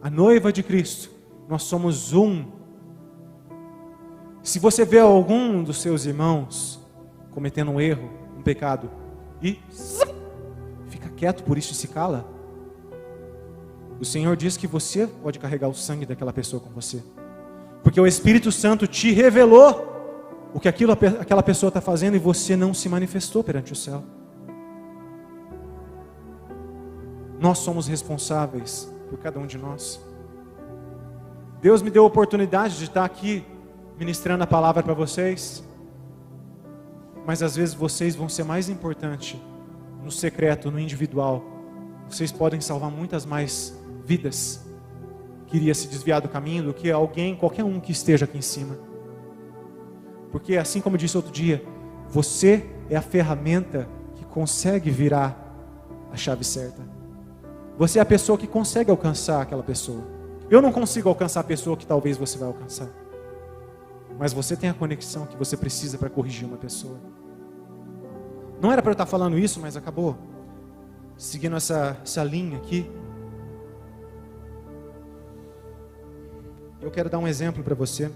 A noiva de Cristo. Nós somos um. Se você vê algum dos seus irmãos cometendo um erro, um pecado, e fica quieto, por isso se cala, o Senhor diz que você pode carregar o sangue daquela pessoa com você. Porque o Espírito Santo te revelou o que aquela pessoa está fazendo e você não se manifestou perante o céu. Nós somos responsáveis por cada um de nós. Deus me deu a oportunidade de estar aqui ministrando a palavra para vocês. Mas às vezes vocês vão ser mais importantes no secreto, no individual. Vocês podem salvar muitas mais vidas que iria se desviar do caminho do que alguém, qualquer um que esteja aqui em cima. Porque assim como eu disse outro dia, você é a ferramenta que consegue virar a chave certa. Você é a pessoa que consegue alcançar aquela pessoa. Eu não consigo alcançar a pessoa que talvez você vai alcançar. Mas você tem a conexão que você precisa para corrigir uma pessoa. Não era para eu estar falando isso, mas acabou seguindo essa linha aqui. Eu quero dar um exemplo para você.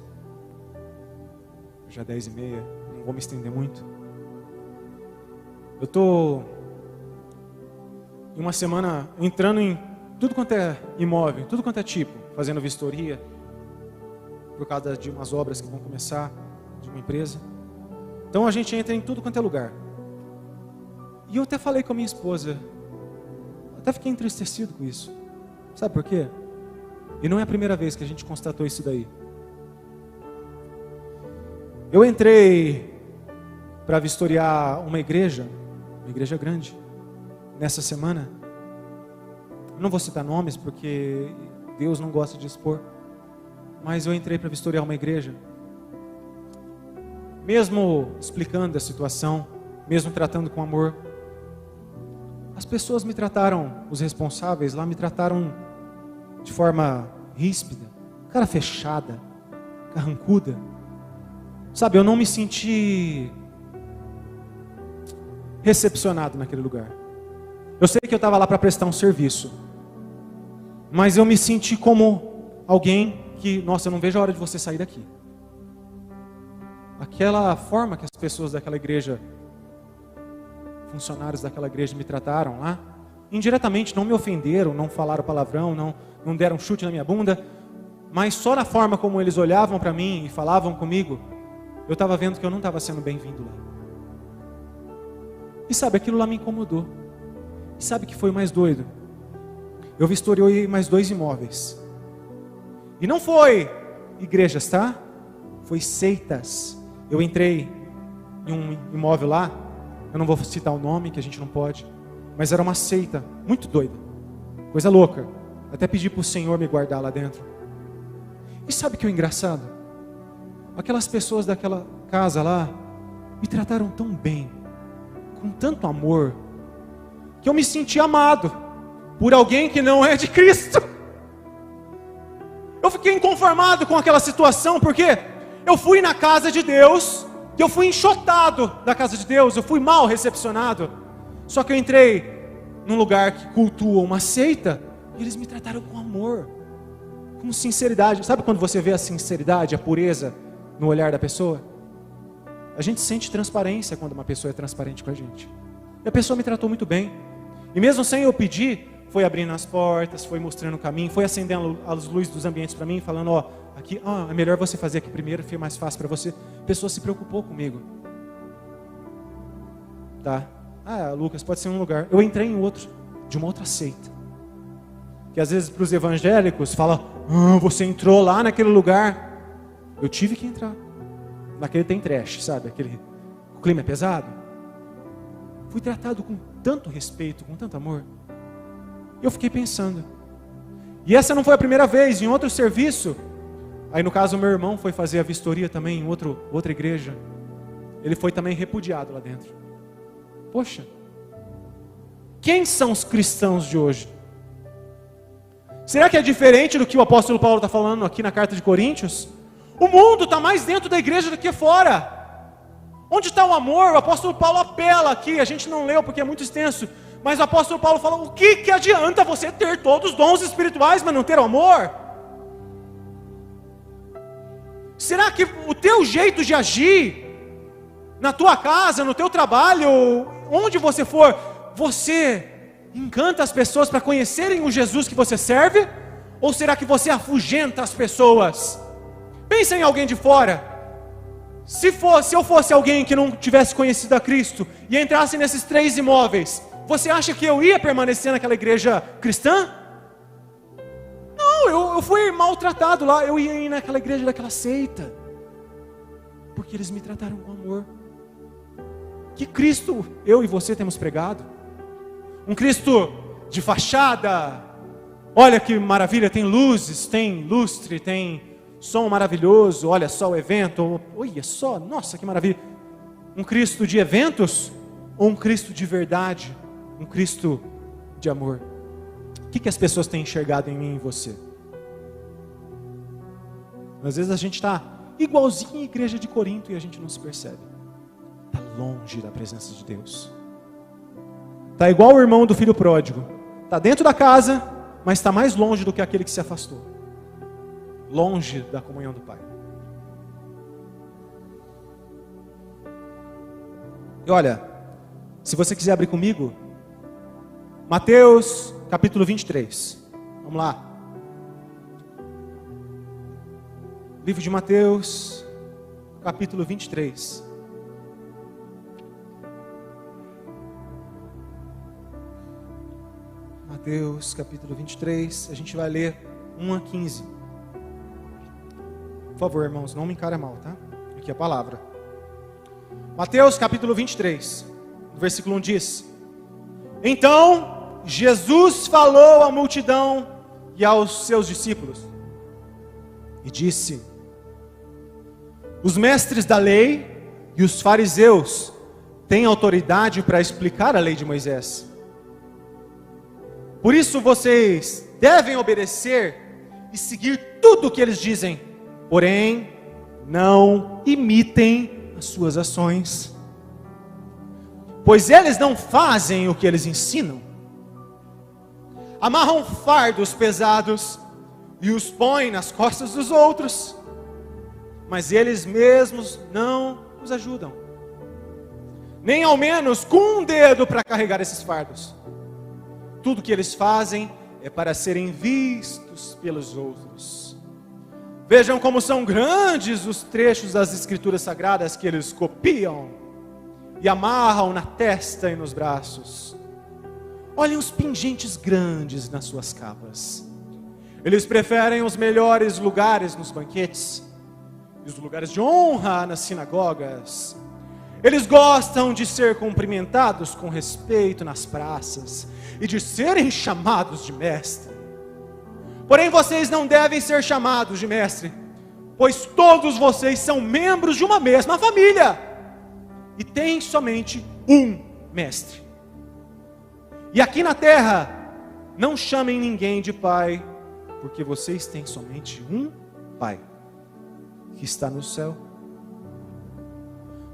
Já 10h30, não vou me estender muito. Eu estou em uma semana entrando em tudo quanto é imóvel, tudo quanto é tipo, fazendo vistoria, por causa de umas obras que vão começar, de uma empresa. Então a gente entra em tudo quanto é lugar. E eu até falei com a minha esposa, até fiquei entristecido com isso. Sabe por quê? E não é a primeira vez que a gente constatou isso daí. Eu entrei para vistoriar uma igreja grande, nessa semana. Não vou citar nomes porque Deus não gosta de expor. Mas eu entrei para vistoriar uma igreja. Mesmo explicando a situação, mesmo tratando com amor, as pessoas me trataram, os responsáveis lá me trataram de forma ríspida, cara fechada, carrancuda. Sabe, eu não me senti recepcionado naquele lugar. Eu sei que eu estava lá para prestar um serviço, mas eu me senti como alguém que, nossa, eu não vejo a hora de você sair daqui. Aquela forma que as pessoas daquela igreja, funcionários daquela igreja me trataram lá, indiretamente não me ofenderam, não falaram palavrão, não deram chute na minha bunda, mas só na forma como eles olhavam para mim e falavam comigo, eu estava vendo que eu não estava sendo bem-vindo lá. E sabe, aquilo lá me incomodou. E sabe o que foi o mais doido? Eu vistoriei mais 2 imóveis. E não foi igrejas, tá? Foi seitas. Eu entrei em um imóvel lá, eu não vou citar o nome, que a gente não pode, mas era uma seita muito doida, coisa louca. Até pedi para o Senhor me guardar lá dentro. E sabe o que é o engraçado? Aquelas pessoas daquela casa lá me trataram tão bem, com tanto amor, que eu me senti amado por alguém que não é de Cristo. Eu fiquei inconformado com aquela situação, porque eu fui na casa de Deus, eu fui enxotado da casa de Deus, eu fui mal recepcionado. Só que eu entrei num lugar que cultua uma seita, e eles me trataram com amor, com sinceridade. Sabe quando você vê a sinceridade, a pureza no olhar da pessoa? A gente sente transparência quando uma pessoa é transparente com a gente. E a pessoa me tratou muito bem. E mesmo sem eu pedir, foi abrindo as portas, foi mostrando o caminho, foi acendendo as luzes dos ambientes para mim, falando, ó, aqui, ó, é melhor você fazer aqui primeiro, fica mais fácil para você. A pessoa se preocupou comigo. Tá? Ah, Lucas, pode ser um lugar. Eu entrei em outro, de uma outra seita. que às vezes para os evangélicos fala, você entrou lá naquele lugar. Eu tive que entrar. Naquele tem trash, sabe? O clima é pesado. Fui tratado com tanto respeito, com tanto amor. Eu fiquei pensando. E essa não foi a primeira vez, em outro serviço. Aí no caso o meu irmão foi fazer a vistoria também em outra igreja. Ele foi também repudiado lá dentro. Poxa, quem são os cristãos de hoje? Será que é diferente do que o apóstolo Paulo está falando aqui na carta de Coríntios? O mundo está mais dentro da igreja do que fora. Onde está o amor? O apóstolo Paulo apela aqui, a gente não leu porque é muito extenso, mas o apóstolo Paulo fala, o que adianta você ter todos os dons espirituais, mas não ter o amor? Será que o teu jeito de agir, na tua casa, no teu trabalho, onde você for, você encanta as pessoas para conhecerem o Jesus que você serve? Ou será que você afugenta as pessoas? Pensa em alguém de fora. Se eu fosse alguém que não tivesse conhecido a Cristo e entrasse nesses 3 imóveis, você acha que eu ia permanecer naquela igreja cristã? Não, eu fui maltratado lá. Eu ia ir naquela igreja daquela seita, porque eles me trataram com amor. Que Cristo eu e você temos pregado? Um Cristo de fachada. Olha que maravilha, tem luzes, tem lustre, tem som maravilhoso. Olha só o evento, olha só, nossa que maravilha. Um Cristo de eventos ou um Cristo de verdade? Um Cristo de amor? O que as pessoas têm enxergado em mim e em você? Às vezes a gente está igualzinho à igreja de Corinto e a gente não se percebe. Está longe da presença de Deus. Está igual o irmão do filho pródigo. Está dentro da casa, mas está mais longe do que aquele que se afastou. Longe da comunhão do Pai. E olha, se você quiser abrir comigo, Mateus capítulo 23. Vamos lá. Livro de Mateus, capítulo 23. Mateus, capítulo 23. A gente vai ler 1 a 15. Por favor, irmãos, não me encare mal, tá? Aqui é a palavra. Mateus, capítulo 23. O versículo 1 diz: Então, Jesus falou à multidão e aos seus discípulos. E disse: Os mestres da lei e os fariseus têm autoridade para explicar a lei de Moisés. Por isso vocês devem obedecer e seguir tudo o que eles dizem. Porém, não imitem as suas ações, pois eles não fazem o que eles ensinam. Amarram fardos pesados e os põem nas costas dos outros, mas eles mesmos não os ajudam, nem ao menos com um dedo para carregar esses fardos. Tudo que eles fazem é para serem vistos pelos outros. Vejam como são grandes os trechos das Escrituras Sagradas que eles copiam e amarram na testa e nos braços. Olhem os pingentes grandes nas suas capas. Eles preferem os melhores lugares nos banquetes e os lugares de honra nas sinagogas. Eles gostam de ser cumprimentados com respeito nas praças e de serem chamados de mestre. Porém, vocês não devem ser chamados de mestre, pois todos vocês são membros de uma mesma família e têm somente um mestre. E aqui na terra, não chamem ninguém de pai, porque vocês têm somente um Pai, que está no céu.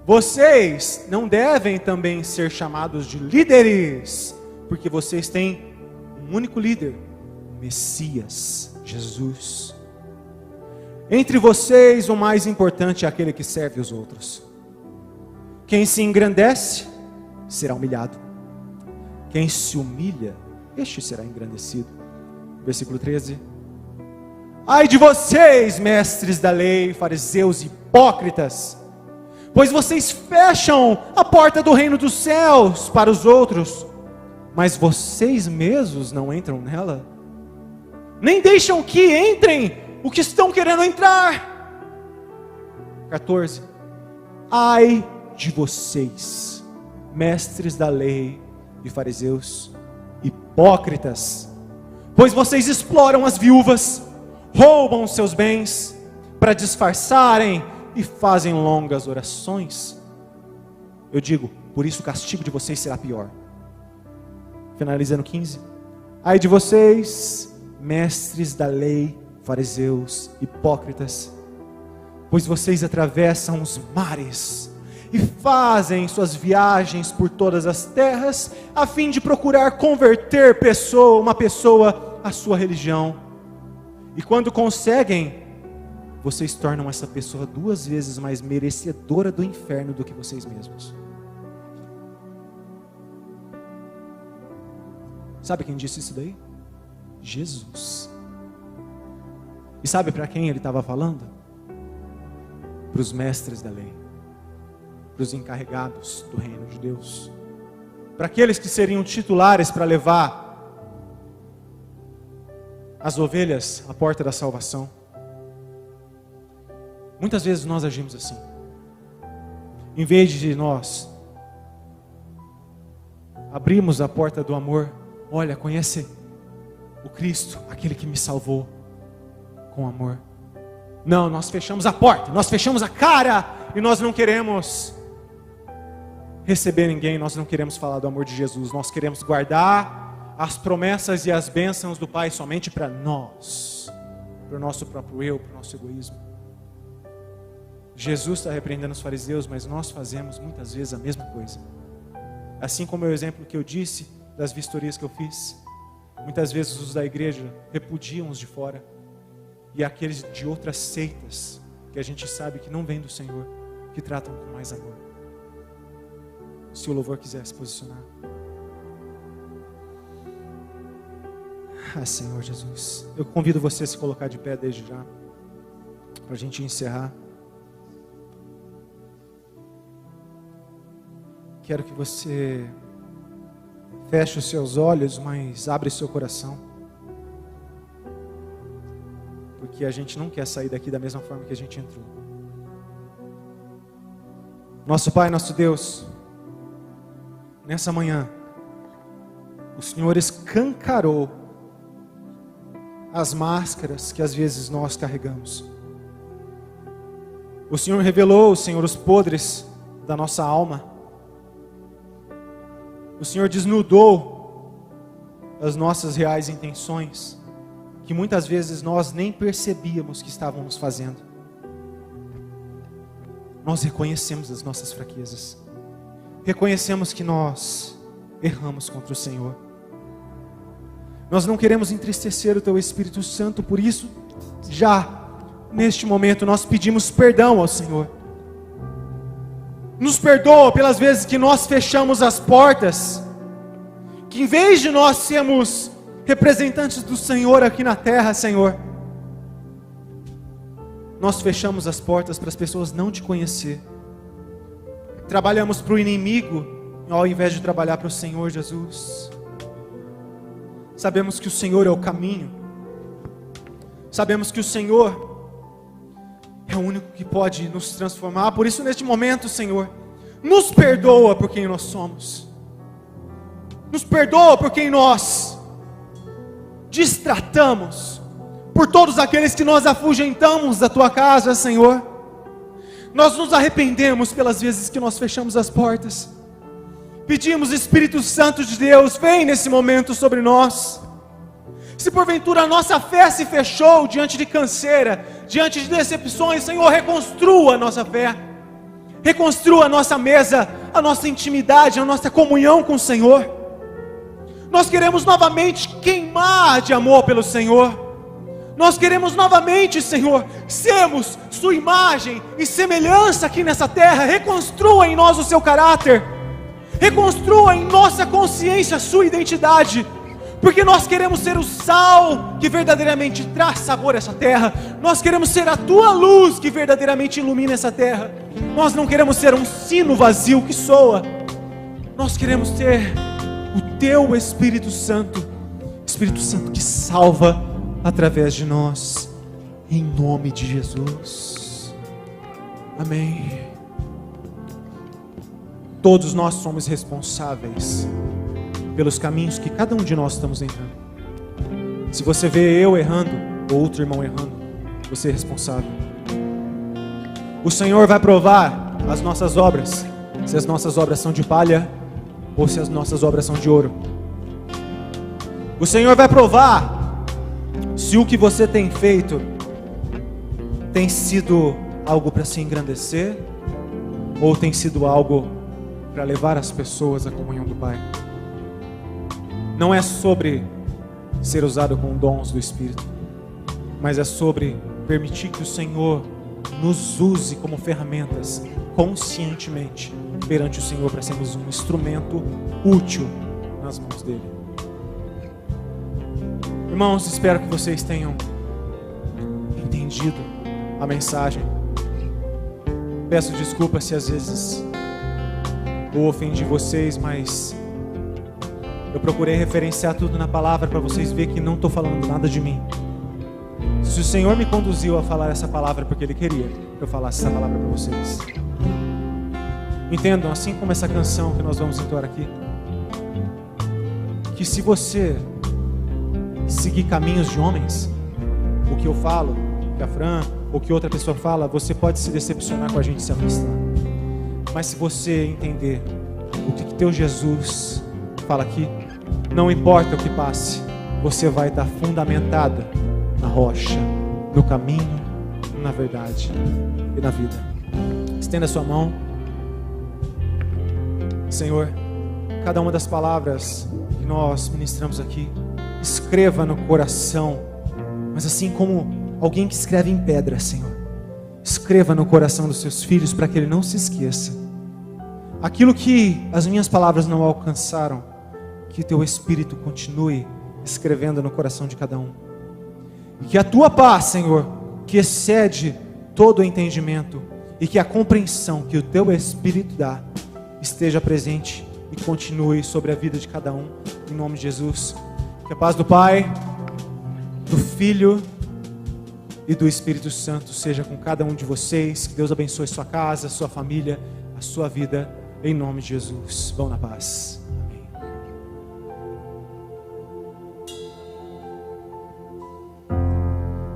Vocês não devem também ser chamados de líderes, porque vocês têm um único líder, o Messias, Jesus. Entre vocês, o mais importante é aquele que serve os outros. Quem se engrandece, será humilhado. Quem se humilha, este será engrandecido. Versículo 13. Ai de vocês, mestres da lei, fariseus hipócritas, pois vocês fecham a porta do reino dos céus para os outros, mas vocês mesmos não entram nela. nem deixam que entrem o que estão querendo entrar. 14. Ai de vocês, mestres da lei e fariseus, hipócritas, pois vocês exploram as viúvas, roubam seus bens para disfarçarem e fazem longas orações. Eu digo, por isso o castigo de vocês será pior. Finalizando 15. Ai de vocês, mestres da lei, fariseus, hipócritas, pois vocês atravessam os mares e fazem suas viagens por todas as terras, a fim de procurar converter uma pessoa à sua religião. E quando conseguem, vocês tornam essa pessoa 2 vezes mais merecedora do inferno do que vocês mesmos. Sabe quem disse isso daí? Jesus. E sabe para quem ele estava falando? Para os mestres da lei, para os encarregados do reino de Deus, para aqueles que seriam titulares para levar as ovelhas à porta da salvação. Muitas vezes nós agimos assim. Em vez de nós abrirmos a porta do amor, olha, conhece o Cristo, aquele que me salvou com amor. Não, nós fechamos a porta, nós fechamos a cara e nós não queremos receber ninguém, nós não queremos falar do amor de Jesus, nós queremos guardar as promessas e as bênçãos do Pai somente para nós, para o nosso próprio eu, para o nosso egoísmo. Jesus está repreendendo os fariseus, mas nós fazemos muitas vezes a mesma coisa. Assim como o exemplo que eu disse das vistorias que eu fiz, muitas vezes os da igreja repudiam os de fora, e aqueles de outras seitas, que a gente sabe que não vêm do Senhor, que tratam com mais amor. Se o louvor quiser se posicionar. Senhor Jesus, eu convido você a se colocar de pé desde já, para a gente encerrar. Quero que você feche os seus olhos, mas abre seu coração. Porque a gente não quer sair daqui da mesma forma que a gente entrou. Nosso Pai, nosso Deus, nessa manhã, o Senhor escancarou as máscaras que às vezes nós carregamos. O Senhor revelou, Senhor, os podres da nossa alma. O Senhor desnudou as nossas reais intenções, que muitas vezes nós nem percebíamos que estávamos fazendo. Nós reconhecemos as nossas fraquezas, reconhecemos que nós erramos contra o Senhor. Nós não queremos entristecer o Teu Espírito Santo, por isso, já neste momento, nós pedimos perdão ao Senhor. Nos perdoa pelas vezes que nós fechamos as portas, que em vez de nós sermos representantes do Senhor aqui na terra, Senhor, nós fechamos as portas para as pessoas não Te conhecer. Trabalhamos para o inimigo, ao invés de trabalhar para o Senhor Jesus. Sabemos que o Senhor é o caminho. Sabemos que o Senhor é o único que pode nos transformar. Por isso, neste momento, Senhor, nos perdoa por quem nós somos. Nos perdoa por quem nós destratamos, por todos aqueles que nós afugentamos da Tua casa, Senhor. Nós nos arrependemos pelas vezes que nós fechamos as portas. Pedimos, Espírito Santo de Deus, vem nesse momento sobre nós. Se porventura a nossa fé se fechou diante de canseira, diante de decepções, Senhor, reconstrua a nossa fé. Reconstrua a nossa mesa, a nossa intimidade, a nossa comunhão com o Senhor. Nós queremos novamente queimar de amor pelo Senhor. Nós queremos novamente, Senhor, sermos Sua imagem e semelhança aqui nessa terra. Reconstrua em nós o Seu caráter. Reconstrua em nossa consciência a Sua identidade. Porque nós queremos ser o sal que verdadeiramente traz sabor a essa terra. Nós queremos ser a Tua luz que verdadeiramente ilumina essa terra. Nós não queremos ser um sino vazio que soa. Nós queremos ser o Teu Espírito Santo. Espírito Santo que salva, através de nós, em nome de Jesus. Amém. Todos nós somos responsáveis pelos caminhos que cada um de nós estamos entrando. Se você vê eu errando, ou outro irmão errando, você é responsável. O Senhor vai provar as nossas obras, se as nossas obras são de palha ou se as nossas obras são de ouro. O Senhor vai provar se o que você tem feito tem sido algo para se engrandecer ou tem sido algo para levar as pessoas à comunhão do Pai. Não é sobre ser usado com dons do Espírito, mas é sobre permitir que o Senhor nos use como ferramentas conscientemente perante o Senhor para sermos um instrumento útil nas mãos dele. Irmãos, espero que vocês tenham entendido a mensagem. Peço desculpas se às vezes eu ofendi vocês, mas eu procurei referenciar tudo na palavra para vocês verem que não estou falando nada de mim. Se o Senhor me conduziu a falar essa palavra porque Ele queria que eu falasse essa palavra para vocês. Entendam, assim como essa canção que nós vamos entoar aqui, que se você seguir caminhos de homens, o que eu falo, o que a Fran, ou que outra pessoa fala, você pode se decepcionar com a gente se afastar. Mas se você entender o que teu Jesus fala aqui, não importa o que passe, você vai estar fundamentada na rocha, no caminho, na verdade e na vida. Estenda a sua mão. Senhor, cada uma das palavras que nós ministramos aqui, escreva no coração, mas assim como alguém que escreve em pedra, Senhor, escreva no coração dos seus filhos para que ele não se esqueça. Aquilo que as minhas palavras não alcançaram, que teu Espírito continue escrevendo no coração de cada um. E que a tua paz, Senhor, que excede todo o entendimento, e que a compreensão que o teu Espírito dá, esteja presente e continue sobre a vida de cada um, em nome de Jesus. Que a paz do Pai, do Filho e do Espírito Santo seja com cada um de vocês. Que Deus abençoe sua casa, sua família, a sua vida, em nome de Jesus. Vão na paz.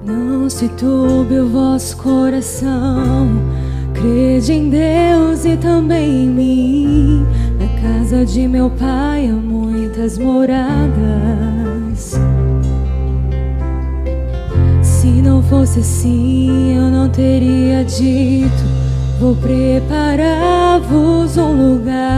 Não se turbe o vosso coração, crede em Deus e também em mim. Na casa de meu Pai há muitas moradas. Se não fosse assim, eu não teria dito: vou preparar-vos um lugar.